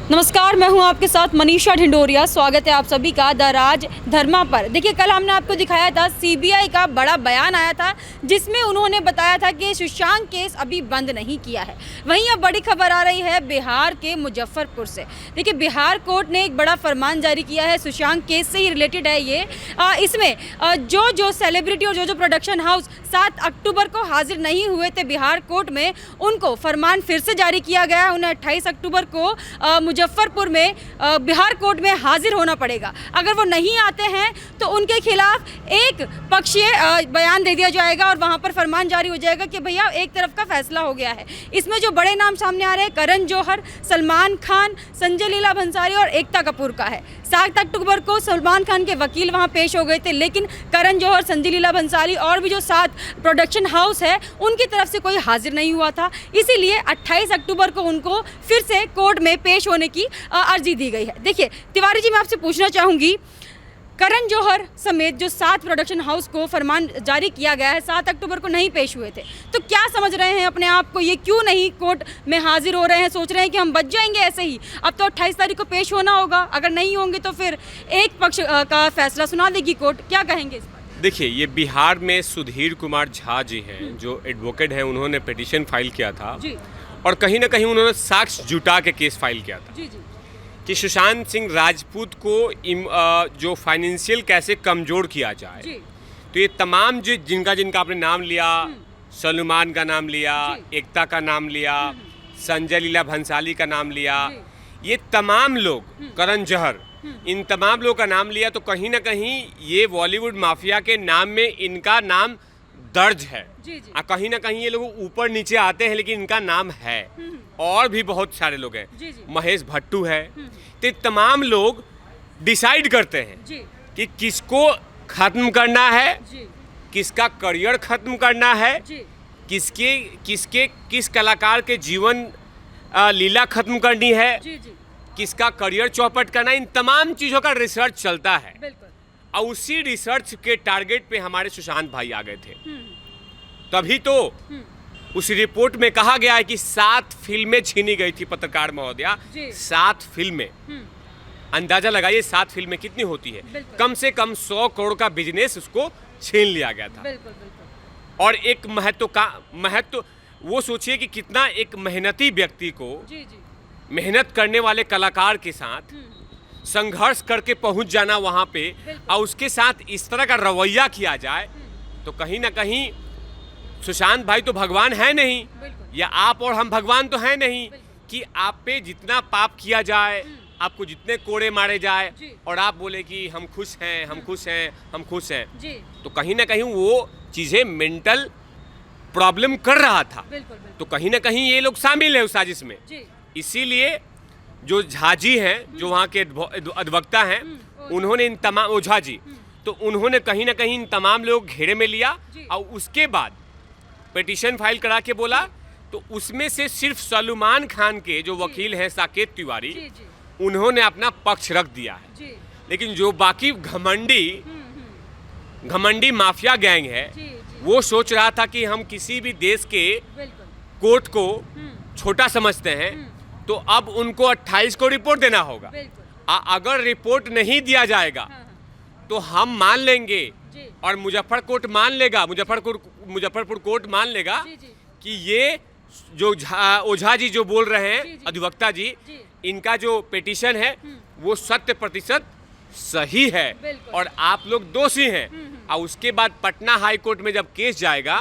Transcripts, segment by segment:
नमस्कार, मैं हूं आपके साथ मनीषा ढिंडोरिया। स्वागत है आप सभी का द राज धर्मा पर। देखिए, कल हमने आपको दिखाया था सीबीआई का बड़ा बयान आया था जिसमें उन्होंने बताया था कि सुशांत केस अभी बंद नहीं किया है। वहीं अब बड़ी खबर आ रही है बिहार के मुजफ्फरपुर से। देखिए, बिहार कोर्ट ने एक बड़ा फरमान जारी किया है, सुशांत केस से ही रिलेटेड है ये। इसमें जो सेलिब्रिटी और जो प्रोडक्शन हाउस 7 अक्टूबर को हाजिर नहीं हुए थे बिहार कोर्ट में, उनको फरमान फिर से जारी किया गया है। उन्हें 28 अक्टूबर को मुजफ्फरपुर में बिहार कोर्ट में हाजिर होना पड़ेगा। अगर वो नहीं आते हैं तो उनके खिलाफ एक पक्षीय बयान दे दिया जाएगा और वहाँ पर फरमान जारी हो जाएगा कि भैया एक तरफ का फैसला हो गया है। इसमें जो बड़े नाम सामने आ रहे हैं, करण जौहर, सलमान खान, संजय लीला भंसाली और एकता कपूर का है। 7 अक्टूबर को सलमान खान के वकील वहाँ पेश हो गए थे, लेकिन करण जौहर, संजय लीला भंसाली और भी जो 7 प्रोडक्शन हाउस है उनकी तरफ से कोई हाजिर नहीं हुआ था। इसीलिए 28 अक्टूबर को उनको फिर से कोर्ट में पेश होने की अर्जी दी गई है। देखिए तिवारी जी, मैं आपसे पूछना चाहूँगी, करण जौहर समेत जो 7 प्रोडक्शन हाउस को फरमान जारी किया गया है, 7 अक्टूबर को नहीं पेश हुए थे, तो क्या समझ रहे हैं अपने आप को? ये क्यों नहीं कोर्ट में हाजिर हो रहे हैं? सोच रहे हैं कि हम बच जाएंगे ऐसे ही? अब तो 28 तारीख को पेश होना होगा। अगर नहीं होंगे तो फिर एक पक्ष का फैसला सुना देगी कोर्ट। क्या कहेंगे इस पर? देखिए, ये बिहार में सुधीर कुमार झा जी हैं, जो एडवोकेट हैं। उन्होंने पिटीशन फाइल किया था जी। और कहीं ना कहीं उन्होंने साक्ष्य जुटा के केस फाइल किया था जी जी। कि सुशांत सिंह राजपूत को जो फाइनेंशियल कैसे कमज़ोर किया जाए। जी। तो ये तमाम जिनका आपने नाम लिया, सलमान का नाम लिया, एकता का नाम लिया, संजय लीला भंसाली का नाम लिया, ये तमाम लोग, करण जौहर, इन तमाम लोगों का नाम लिया, तो कहीं ना कहीं ये बॉलीवुड माफिया के नाम में इनका नाम दर्ज है। जी जी। कहीं ना कहीं ये लोग ऊपर नीचे आते हैं लेकिन इनका नाम है। और भी बहुत सारे लोग हैं। जी जी। महेश भट्टू है। तो तमाम लोग डिसाइड करते हैं जी। कि किसको खत्म करना है, जी। किसका करियर खत्म करना है, जी। किस कलाकार के जीवन लीला खत्म करनी है, जी जी। किसका करियर चौपट करना है। इन तमाम चीज़ों का रिसर्च चलता है। बिल्कुल। और उसी रिसर्च के टारगेट पे हमारे सुशांत भाई आ गए थे। तभी तो उस रिपोर्ट में कहा गया है कि 7 फिल्में छीनी गई थी पत्रकार महोदया। 7 फिल्में। अंदाजा लगाइए 7 फिल्में कितनी होती है। कम से कम 100 करोड़ का बिजनेस उसको छीन लिया गया था। बिल्कुल बिल्कुल। और एक महत्व वो सोचिए कि कितना एक मेहनती व्यक्ति को, जी जी, मेहनत करने वाले कलाकार के साथ संघर्ष करके पहुंच जाना वहां पे, और उसके साथ इस तरह का रवैया किया जाए, तो कहीं ना कहीं सुशांत भाई तो भगवान है नहीं, या आप और हम भगवान तो है नहीं कि आप पे जितना पाप किया जाए, आपको जितने कोड़े मारे जाए और आप बोले कि हम खुश हैं, हम खुश हैं, हम खुश हैं। तो कहीं ना कहीं वो चीज़ें मेंटल प्रॉब्लम कर रहा था। तो कहीं ना कहीं ये लोग शामिल है उस साजिश में। इसीलिए जो झा जी हैं, जो वहाँ के अधिवक्ता हैं, उन्होंने इन तमाम ओझा जी, तो उन्होंने कहीं ना कहीं इन तमाम लोग घेरे में लिया और उसके बाद पिटीशन फाइल करा के बोला। तो उसमें से सिर्फ सलमान खान के जो वकील हैं साकेत तिवारी, उन्होंने अपना पक्ष रख दिया है। लेकिन जो बाकी घमंडी माफिया गैंग है, वो सोच रहा था कि हम किसी भी देश के कोर्ट को छोटा समझते हैं, तो अब उनको 28 को रिपोर्ट देना होगा। अगर रिपोर्ट नहीं दिया जाएगा तो हम मान लेंगे और मुजफ्फरपुर कोर्ट मान लेगा कि ये जो ओझा जी जो बोल रहे हैं, अधिवक्ता जी, इनका जो पिटीशन है वो 100% सही है और आप लोग दोषी हैं। और उसके बाद पटना हाई कोर्ट में जब केस जाएगा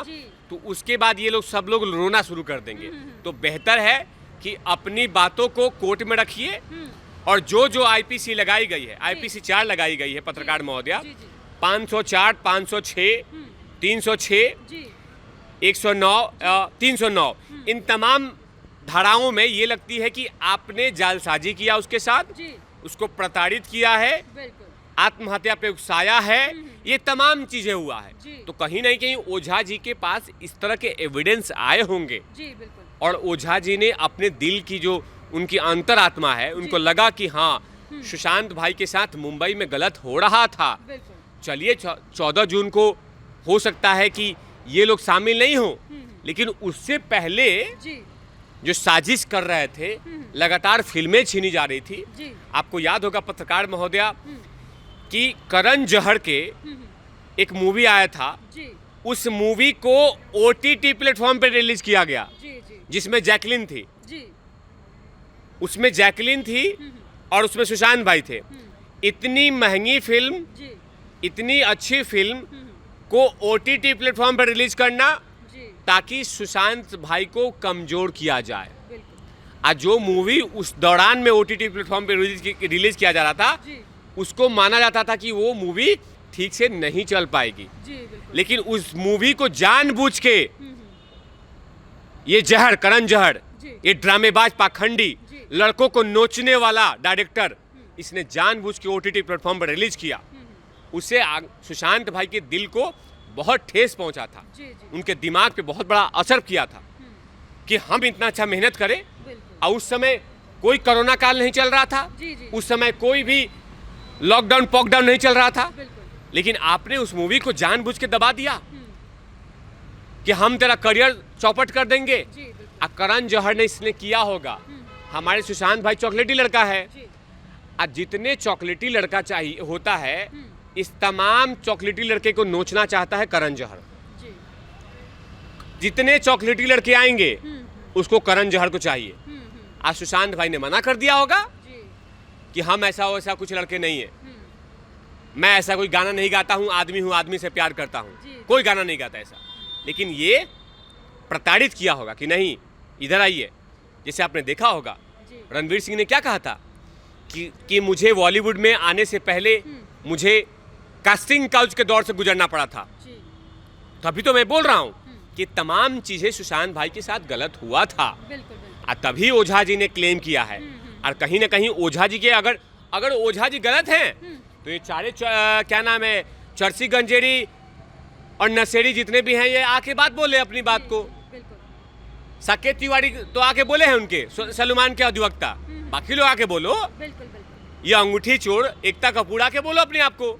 तो उसके बाद ये लोग सब लोग रोना शुरू कर देंगे। तो बेहतर है कि अपनी बातों को कोर्ट में रखिए और जो आईपीसी लगाई गई है, आईपीसी 4 लगाई गई है पत्रकार महोदया, 504, 506, 306, 109, 309, इन तमाम धाराओं में ये लगती है कि आपने जालसाजी किया उसके साथ, उसको प्रताड़ित किया है, आत्महत्या पे उकसाया है, ये तमाम चीजें हुआ है। तो कहीं ना कहीं ओझा जी के पास इस तरह के एविडेंस आए होंगे और ओझा जी ने अपने दिल की जो उनकी अंतरात्मा है, उनको लगा कि हाँ, सुशांत भाई के साथ मुंबई में गलत हो रहा था। चलिए 14 जून को हो सकता है कि ये लोग शामिल नहीं हो, लेकिन उससे पहले जो साजिश कर रहे थे, लगातार फिल्में छीनी जा रही थी। जी। आपको याद होगा पत्रकार महोदया कि करण जहर के एक मूवी आया था, जी उस मूवी को OTT प्लेटफॉर्म पे रिलीज किया गया, जी जी जिसमें जैकलिन थी। जी उसमें जैकलिन थी और उसमें सुशांत भाई थे। इतनी महंगी फिल्म, जी इतनी अच्छी फिल्म को OTT प्लेटफॉर्म पर रिलीज करना जी ताकि सुशांत भाई को कमजोर किया जाए। बिल्कुल आज जो मूवी उस दौरान में OTT प्लेटफॉर्म पे रिलीज किया जा रहा था, जी उसको माना जाता था कि वो मूवी ठीक से नहीं चल पाएगी। जी बिल्कुल लेकिन उस मूवी को जानबूझ के ये जहर, करण जहर, जी। ये ड्रामेबाज पाखंडी, जी। लड़कों को नोचने वाला डायरेक्टर, इसने जानबूझ के OTT प्लेटफॉर्म पर रिलीज किया। उससे सुशांत भाई के दिल को बहुत ठेस पहुंचा था, जी जी उनके दिमाग पे बहुत बड़ा असर किया था कि हम इतना अच्छा मेहनत करें। बिल्कुल और उस समय कोई कोरोना काल नहीं चल रहा था, जी जी उस समय कोई भी लॉकडाउन पॉकडाउन नहीं चल रहा था, बिल्कुल लेकिन आपने उस मूवी को जानबूझ के दबा दिया कि हम तेरा करियर चौपट कर देंगे। जी बिल्कुल आ करण जहर ने इसने किया होगा। हमारे सुशांत भाई चॉकलेटी लड़का है, जी आ जितने चॉकलेटी लड़का चाहिए होता है, इस तमाम चॉकलेटी लड़के को नोचना चाहता है करण जहर। जी जितने चॉकलेटी लड़के आएंगे उसको करण जहर को चाहिए। आज सुशांत भाई ने मना कर दिया होगा जी कि हम ऐसा वैसा कुछ लड़के नहीं है, मैं ऐसा कोई गाना नहीं गाता हूँ, आदमी से प्यार करता हूँ, जी। कोई गाना नहीं गाता ऐसा। लेकिन ये प्रताड़ित किया होगा कि नहीं, इधर आइए। जैसे आपने देखा होगा जी रणवीर सिंह ने क्या कहा था कि मुझे बॉलीवुड में आने से पहले मुझे कास्टिंग काउच के दौर से गुजरना पड़ा था। जी तभी तो मैं बोल रहा हूँ कि तमाम चीज़ें सुशांत भाई के साथ गलत हुआ था। बिल्कुल बिल्कुल और तभी ओझा जी ने क्लेम किया है। और कहीं ना कहीं ओझा जी के अगर ओझा जी गलत हैं तो ये क्या नाम है, चरसी गंजेरी और नशेड़ी जितने भी हैं, ये आके बात बोले अपनी बात को। बिल्कुल साकेत तिवारी तो आके बोले हैं उनके सलमान के अधिवक्ता, बाकी लोग आके बोलो। बिल्कुल बिल्कुल ये अंगूठी चोर एकता कपूर आके बोलो अपने आप को।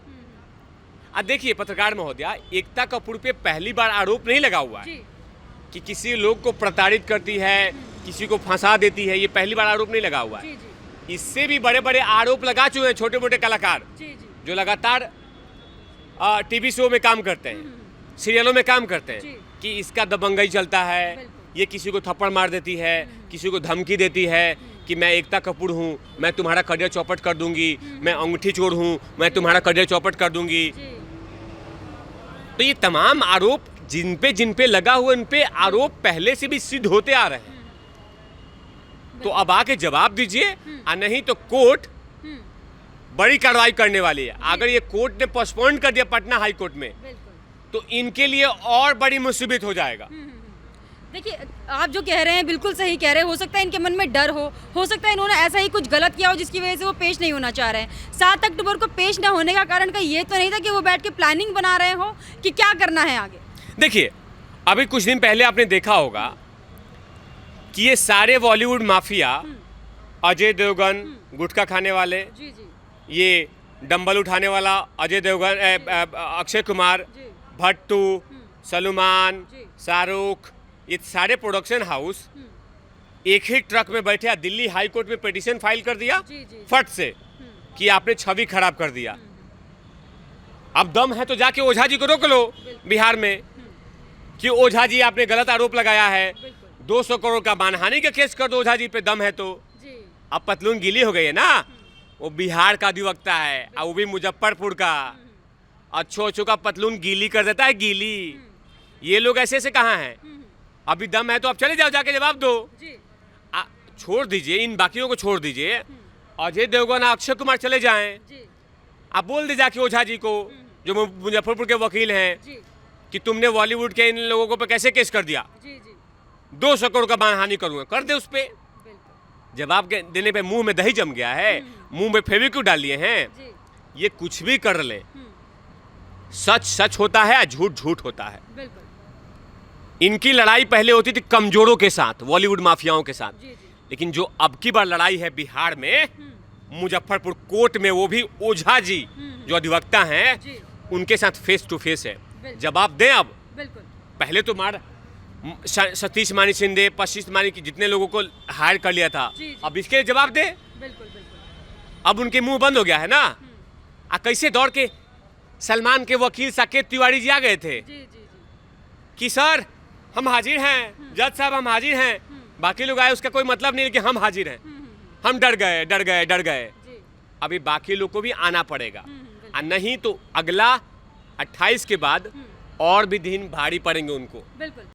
अब देखिए पत्रकार महोदया, एकता कपूर पे पहली बार आरोप नहीं लगा हुआ है जी कि किसी लोग को प्रताड़ित करती है, किसी को फंसा देती है। ये पहली बार आरोप नहीं लगा हुआ है। जी जी इससे भी बड़े बड़े आरोप लगा चुके हैं छोटे मोटे कलाकार जी जी जो लगातार टीवी शो में काम करते हैं, सीरियलों में काम करते जी। हैं कि इसका दबंगई चलता है, बिल्कुल। ये किसी को थप्पड़ मार देती है, किसी को धमकी देती है कि मैं एकता कपूर हूँ, मैं तुम्हारा करियर चौपट कर दूंगी, मैं अंगूठी चोर हूँ, मैं तुम्हारा करियर चौपट कर दूंगी। जी तो ये तमाम आरोप जिन पे लगा हुआ, उन पे आरोप पहले से भी सिद्ध होते आ रहे हैं। तो अब आके जवाब दीजिए, और नहीं तो कोर्ट बड़ी कार्रवाई करने वाली है। अगर ये कोर्ट ने पोस्टपोन कर दिया पटना हाई कोर्ट में, बिल्कुल तो इनके लिए और बड़ी मुसीबत हो जाएगा। देखिए, आप जो कह रहे हैं बिल्कुल सही कह रहे हैं। हो सकता है इनके मन में डर हो सकता है इन्होंने ऐसा ही कुछ गलत किया हो जिसकी वजह से वो पेश नहीं होना चाह रहे हैं। 7 अक्टूबर को पेश न होने का कारण का ये तो नहीं था कि वो बैठ के प्लानिंग बना रहे हो कि क्या करना है आगे। देखिए, अभी कुछ दिन पहले आपने देखा होगा कि ये सारे बॉलीवुड माफिया, अजय देवगन गुटखा खाने वाले, जी जी ये डंबल उठाने वाला अजय देवगन, अक्षय कुमार, जी भट्टू, सलमान, जी। शाहरुख, ये सारे प्रोडक्शन हाउस एक ही ट्रक में बैठे दिल्ली हाई कोर्ट में पिटीशन फाइल कर दिया जी, जी। फट से कि आपने छवि खराब कर दिया। अब दम है तो जाके ओझा जी को रोक लो बिहार में कि ओझा जी आपने गलत आरोप लगाया है, बिल्कुल 200 करोड़ का मानहानि का केस कर दो ओझा जी पे, दम है तो। जी अब पतलून गीली हो गई है ना, वो बिहार का अधिवक्ता है और वो भी मुजफ्फरपुर का। अच्छो का पतलून गीली कर देता है, गीली। ये लोग ऐसे ऐसे कहाँ हैं? अभी दम है तो आप चले जाओ, जाके जवाब दो। जी छोड़ दीजिए, इन बाकियों को छोड़ दीजिए, अजय देवगन अक्षय कुमार चले जाएं। जी आप बोल दे जाके ओझा जी को, जो मुजफ्फरपुर के वकील हैं, जी कि तुमने बॉलीवुड के इन लोगों को पे कैसे केस कर दिया, जी जी 200 करोड़ का मानहानि करूंगा, कर दे उस पे। बिल्कुल जवाब देने पे मुंह में दही जम गया है, मुंह में फेविक्विक डाल लिए हैं। जी ये कुछ भी कर ले, सच सच होता है, झूठ झूठ होता है। बिल्कुल इनकी लड़ाई पहले होती थी कमजोरों के साथ, बॉलीवुड माफियाओं के साथ, जी जी लेकिन जो अब की बार लड़ाई है बिहार में, मुजफ्फरपुर कोर्ट में, वो भी ओझा जी जो अधिवक्ता हैं जी उनके साथ फेस टू फेस है। बिल्कुल। जवाब दें अब, बिल्कुल पहले तो सतीश मानी शिंदे, पशिश मानी की जितने लोगों को हायर कर लिया था, अब इसके लिए जवाब दे। बिल्कुल बिल्कुल। अब उनके मुंह बंद हो गया है ना। कैसे दौड़ के सलमान के वकील साकेत तिवारी जी आ गए थे कि सर हम हाजिर हैं, जज साहब हम हाजिर हैं। बाकी लोग आए उसका कोई मतलब नहीं कि हम हाजिर हैं। हम डर गए। अभी बाकी लोग को भी आना पड़ेगा, और नहीं तो अगला 28 के बाद और भी दिन भारी पड़ेंगे उनको। बिल्कुल।